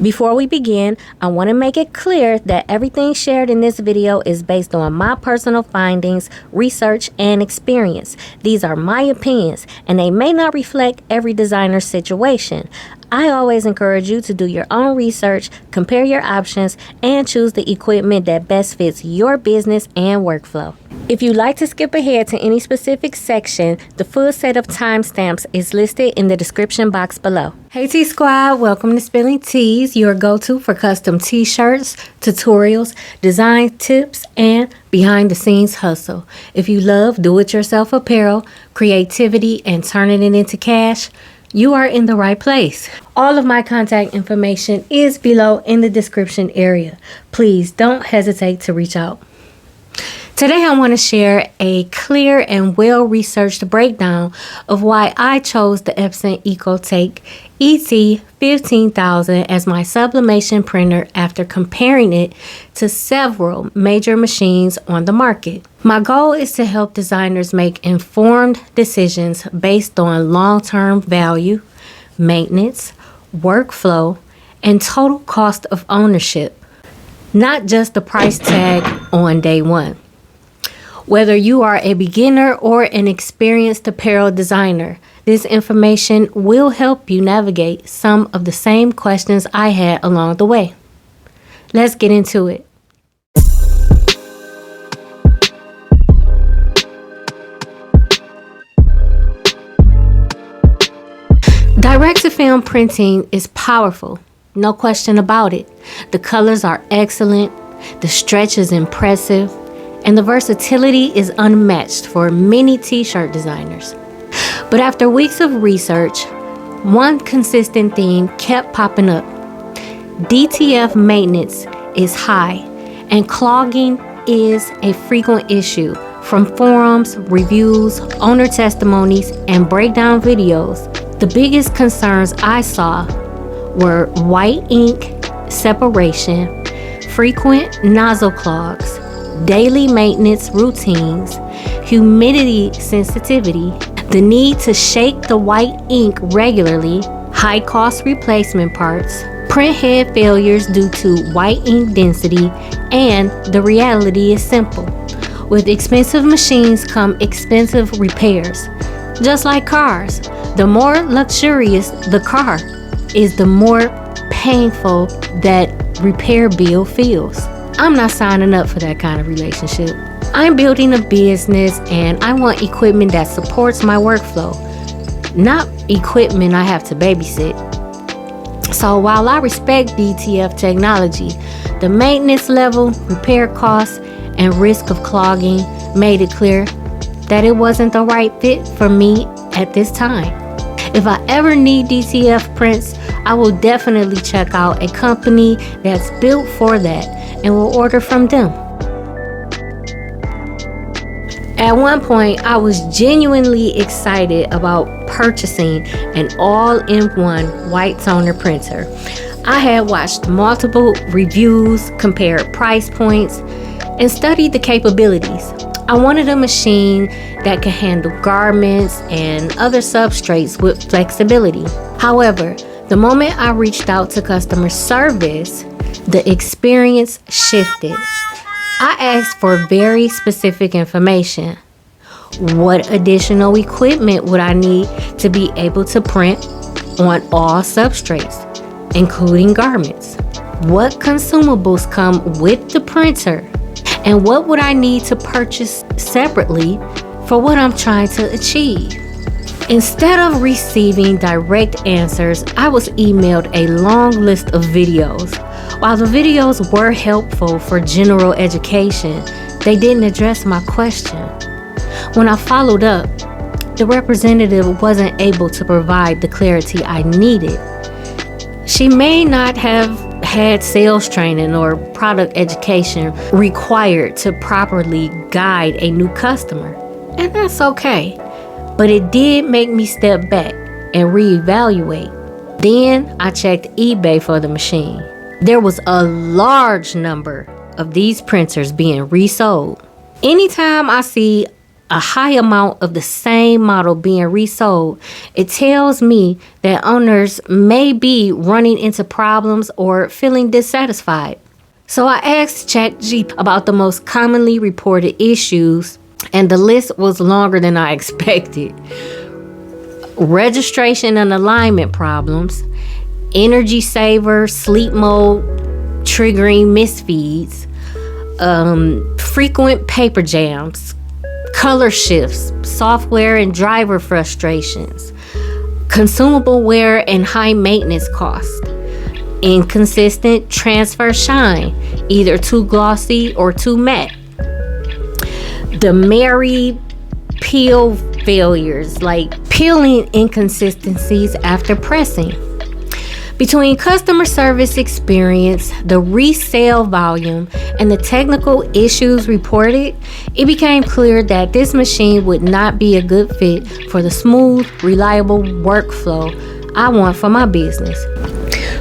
Before we begin, I want to make it clear that everything shared in this video is based on my personal findings, research, and experience. These are my opinions, and they may not reflect every designer's situation. I always encourage you to do your own research, compare your options, and choose the equipment that best fits your business and workflow. If you'd like to skip ahead to any specific section, the full set of timestamps is listed in the description box below. Hey T-Squad, welcome to Spilling Teas, your go-to for custom t-shirts, tutorials, design tips, and behind-the-scenes hustle. If you love do-it-yourself apparel, creativity, and turning it into cash, you are in the right place. All of my contact information is below in the description area. Please don't hesitate to reach out. Today I want to share a clear and well-researched breakdown of why I chose the Epson EcoTank ET-15000 as my sublimation printer after comparing it to several major machines on the market. My goal is to help designers make informed decisions based on long-term value, maintenance, workflow, and total cost of ownership, not just the price tag on day one. Whether you are a beginner or an experienced apparel designer, this information will help you navigate some of the same questions I had along the way. Let's get into it. Direct-to-film printing is powerful, no question about it. The colors are excellent, the stretch is impressive, and the versatility is unmatched for many t-shirt designers. But after weeks of research, one consistent theme kept popping up. DTF maintenance is high, and clogging is a frequent issue. From forums, reviews, owner testimonies, and breakdown videos, the biggest concerns I saw were white ink separation, frequent nozzle clogs, daily maintenance routines, humidity sensitivity, the need to shake the white ink regularly, high cost replacement parts, print head failures due to white ink density, and the reality is simple. With expensive machines come expensive repairs. Just like cars, the more luxurious the car is, the more painful that repair bill feels. I'm not signing up for that kind of relationship. I'm building a business and I want equipment that supports my workflow, not equipment I have to babysit. So while I respect DTF technology, the maintenance level, repair costs, and risk of clogging made it clear that it wasn't the right fit for me at this time. If I ever need DTF prints, I will definitely check out a company that's built for that and will order from them. At one point, I was genuinely excited about purchasing an all-in-one white toner printer. I had watched multiple reviews, compared price points, and studied the capabilities. I wanted a machine that could handle garments and other substrates with flexibility. However, the moment I reached out to customer service, the experience shifted. I asked for very specific information. What additional equipment would I need to be able to print on all substrates, including garments? What consumables come with the printer? And what would I need to purchase separately for what I'm trying to achieve? Instead of receiving direct answers, I was emailed a long list of videos. While the videos were helpful for general education, they didn't address my question. When I followed up, the representative wasn't able to provide the clarity I needed. She may not have had sales training or product education required to properly guide a new customer, and that's okay. But it did make me step back and reevaluate. Then I checked eBay for the machine. There was a large number of these printers being resold. Anytime I see a high amount of the same model being resold, it tells me that owners may be running into problems or feeling dissatisfied. So I asked ChatGPT about the most commonly reported issues, and the list was longer than I expected. Registration and alignment problems, energy saver, sleep mode, triggering misfeeds, frequent paper jams, color shifts, software and driver frustrations, consumable wear and high maintenance costs, inconsistent transfer shine, either too glossy or too matte, the Mary peel failures, like peeling inconsistencies after pressing. Between customer service experience, the resale volume, and the technical issues reported, it became clear that this machine would not be a good fit for the smooth, reliable workflow I want for my business.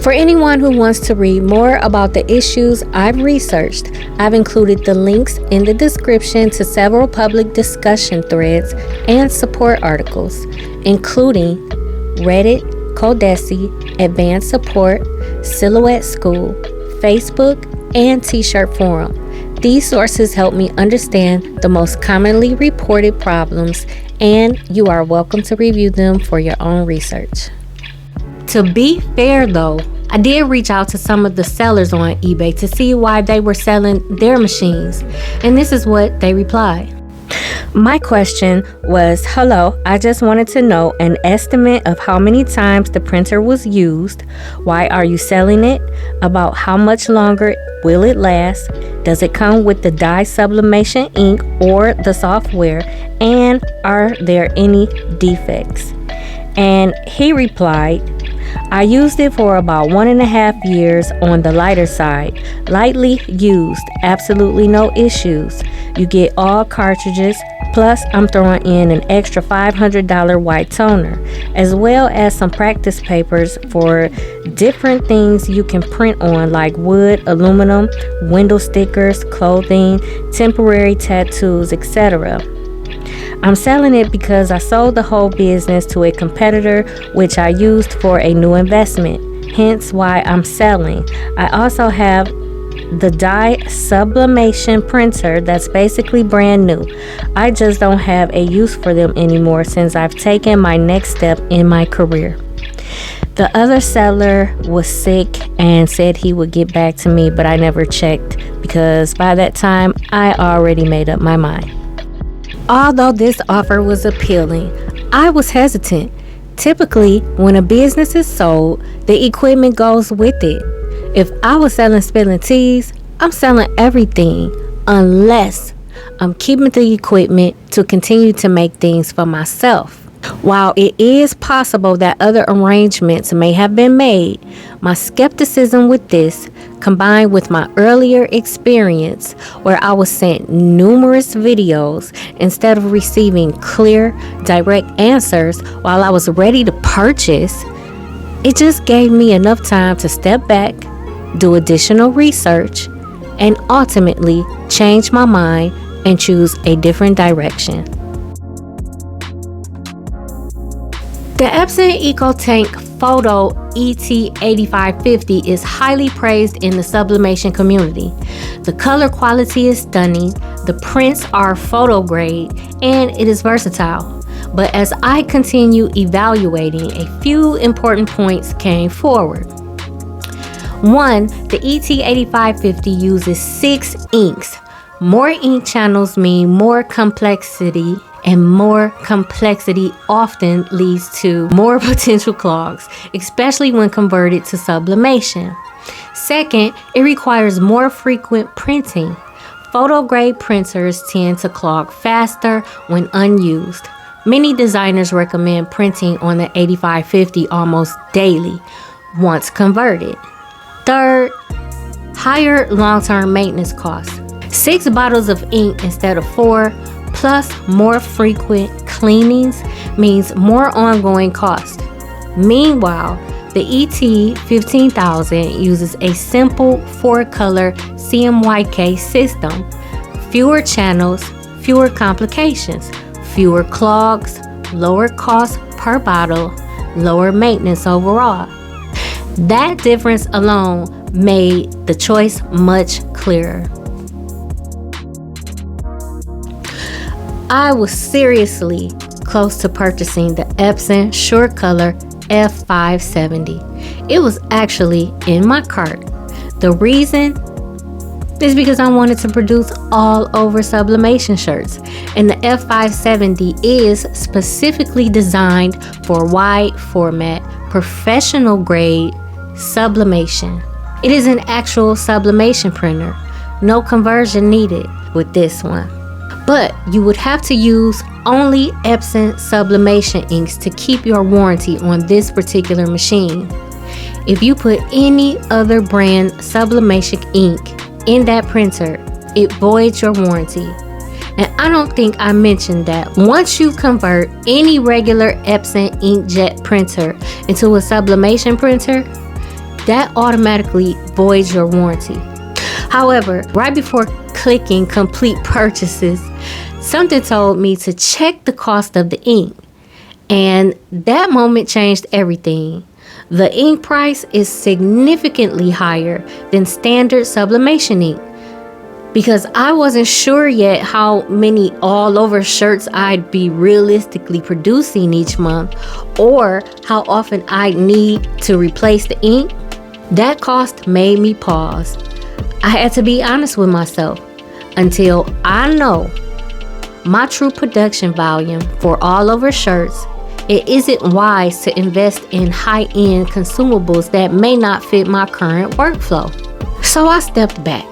For anyone who wants to read more about the issues I've researched, I've included the links in the description to several public discussion threads and support articles, including Reddit, Codesi, Advanced Support, Silhouette School, Facebook, and T-shirt Forum. These sources help me understand the most commonly reported problems, and you are welcome to review them for your own research. To be fair though, I did reach out to some of the sellers on eBay to see why they were selling their machines, and this is what they replied. My question was, hello, I just wanted to know an estimate of how many times the printer was used. Why are you selling it? About how much longer will it last? Does it come with the dye sublimation ink or the software? And are there any defects? And he replied, I used it for about 1.5 years on the lighter side. Lightly used, absolutely no issues. You get all cartridges, plus I'm throwing in an extra $500 white toner, as well as some practice papers for different things you can print on, like wood, aluminum, window stickers, clothing, temporary tattoos, etc. I'm selling it because I sold the whole business to a competitor, which I used for a new investment, hence why I'm selling. I also have the dye sublimation printer that's basically brand new. I just don't have a use for them anymore since I've taken my next step in my career. The other seller was sick and said he would get back to me, but I never checked because by that time I already made up my mind. Although this offer was appealing, I was hesitant. Typically, when a business is sold, the equipment goes with it. If I was selling spilling teas, I'm selling everything unless I'm keeping the equipment to continue to make things for myself. While it is possible that other arrangements may have been made, my skepticism with this, combined with my earlier experience where I was sent numerous videos instead of receiving clear, direct answers while I was ready to purchase, it just gave me enough time to step back, do additional research, and ultimately change my mind and choose a different direction. The Epson EcoTank Photo ET-8550 is highly praised in the sublimation community. The color quality is stunning, the prints are photo grade, and it is versatile. But as I continue evaluating, a few important points came forward. 1. The ET-8550 uses 6 inks. More ink channels mean more complexity, and more complexity often leads to more potential clogs, especially when converted to sublimation. Second, it requires more frequent printing. Photo-grade printers tend to clog faster when unused. Many designers recommend printing on the 8550 almost daily once converted. Third, higher long-term maintenance costs. 6 bottles of ink instead of 4, plus more frequent cleanings means more ongoing cost. Meanwhile, the ET-15000 uses a simple 4-color CMYK system, fewer channels, fewer complications, fewer clogs, lower cost per bottle, lower maintenance overall. That difference alone made the choice much clearer. I was seriously close to purchasing the Epson SureColor F570. It was actually in my cart. The reason is because I wanted to produce all over sublimation shirts, and the F570 is specifically designed for wide format, professional grade sublimation. It is an actual sublimation printer. No conversion needed with this one. But you would have to use only Epson sublimation inks to keep your warranty on this particular machine. If you put any other brand sublimation ink in that printer, it voids your warranty. And I don't think I mentioned that once you convert any regular Epson inkjet printer into a sublimation printer, that automatically voids your warranty. However, right before clicking complete purchases, something told me to check the cost of the ink, and that moment changed everything. The ink price is significantly higher than standard sublimation ink, because I wasn't sure yet how many all over shirts I'd be realistically producing each month, or how often I'd need to replace the ink. That cost made me pause. I had to be honest with myself. Until I know my true production volume for all over shirts, it isn't wise to invest in high-end consumables that may not fit my current workflow. So I stepped back.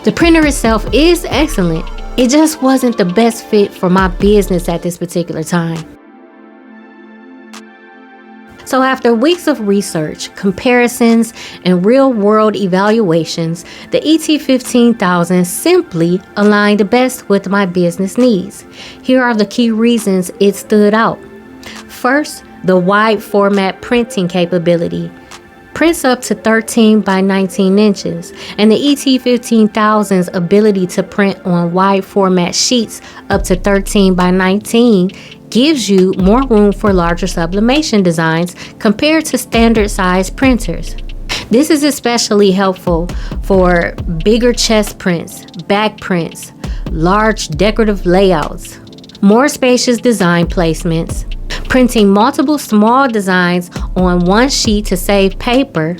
The printer itself is excellent. It just wasn't the best fit for my business at this particular time. So after weeks of research, comparisons, and real-world evaluations, the ET-15000 simply aligned the best with my business needs. Here are the key reasons it stood out. First, the wide format printing capability. Prints up to 13 by 19 inches, and the ET-15000's ability to print on wide format sheets up to 13 by 19 gives you more room for larger sublimation designs compared to standard size printers. This is especially helpful for bigger chest prints, back prints, large decorative layouts, more spacious design placements, printing multiple small designs on one sheet to save paper.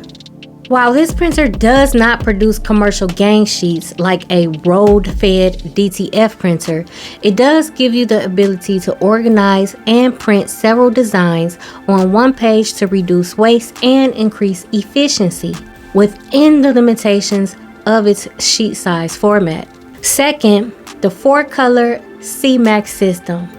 While this printer does not produce commercial gang sheets like a road-fed DTF printer, it does give you the ability to organize and print several designs on one page to reduce waste and increase efficiency within the limitations of its sheet size format. Second, the 4-color CMAX system.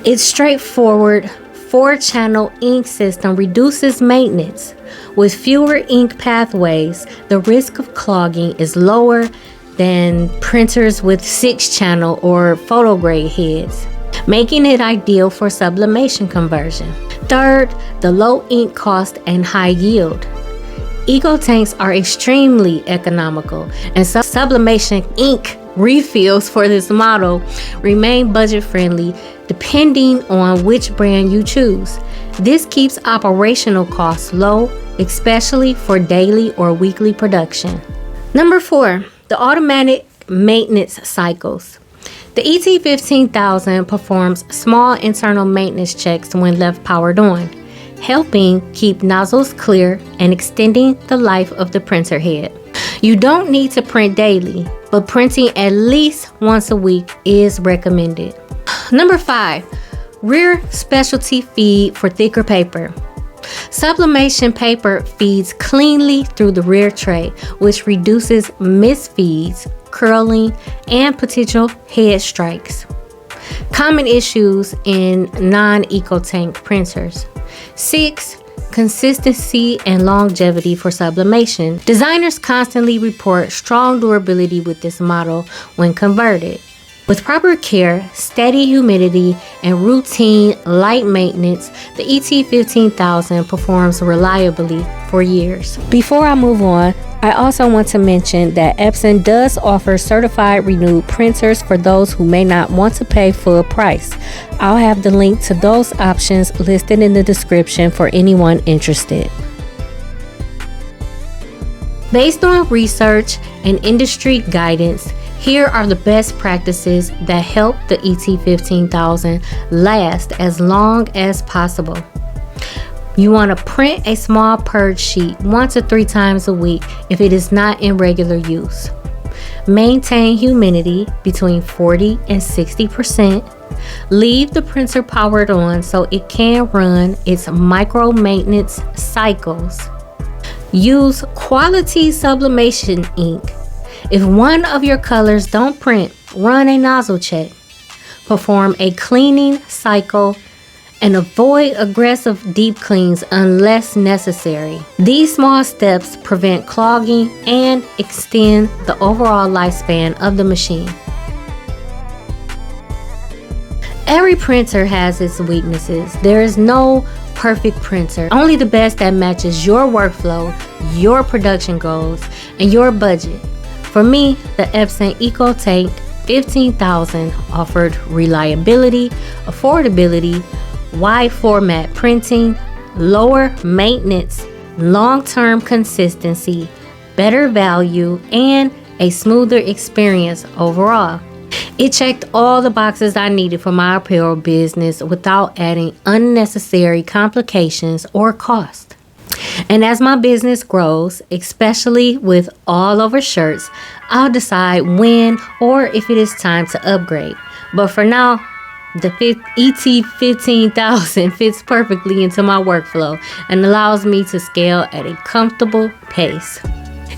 Its straightforward 4-channel ink system reduces maintenance. With fewer ink pathways, the risk of clogging is lower than printers with 6-channel or photo grade heads, making it ideal for sublimation conversion. Third, the low ink cost and high yield. EcoTanks are extremely economical, and sublimation ink refills for this model remain budget-friendly depending on which brand you choose. This keeps operational costs low, especially for daily or weekly production. Number 4, the automatic maintenance cycles. The ET-15000 performs small internal maintenance checks when left powered on, helping keep nozzles clear and extending the life of the printer head. You don't need to print daily, but printing at least once a week is recommended. Number 5, rear specialty feed for thicker paper. Sublimation paper feeds cleanly through the rear tray, which reduces misfeeds, curling, and potential head strikes. Common issues in non-EcoTank printers. 6, consistency and longevity for sublimation. Designers constantly report strong durability with this model when converted. With proper care, steady humidity, and routine light maintenance, the ET-15000 performs reliably for years. Before I move on, I also want to mention that Epson does offer certified renewed printers for those who may not want to pay full price. I'll have the link to those options listed in the description for anyone interested. Based on research and industry guidance, here are the best practices that help the ET-15000 last as long as possible. You want to print a small purge sheet 1 to 3 times a week if it is not in regular use. Maintain humidity between 40 and 60%. Leave the printer powered on so it can run its micro maintenance cycles. Use quality sublimation ink. If one of your colors don't print, run a nozzle check. Perform a cleaning cycle and avoid aggressive deep cleans unless necessary. These small steps prevent clogging and extend the overall lifespan of the machine. Every printer has its weaknesses. There is no perfect printer, only the best that matches your workflow, your production goals, and your budget. For me, the Epson EcoTank 15000 offered reliability, affordability, wide format printing, lower maintenance, long-term consistency, better value, and a smoother experience overall. It checked all the boxes I needed for my apparel business without adding unnecessary complications or cost. And as my business grows, especially with all over shirts, I'll decide when or if it is time to upgrade. But for now, the ET-15000 fits perfectly into my workflow and allows me to scale at a comfortable pace.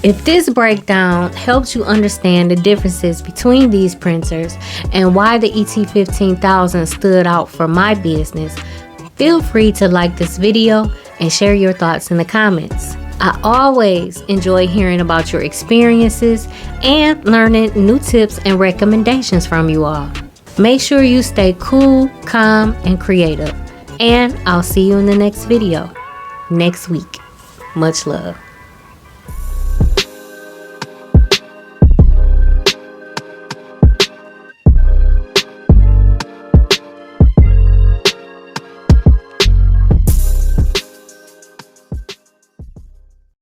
If this breakdown helps you understand the differences between these printers and why the ET-15000 stood out for my business, feel free to like this video and share your thoughts in the comments. I always enjoy hearing about your experiences and learning new tips and recommendations from you all. Make sure you stay cool, calm, and creative. And I'll see you in the next video next week. Much love.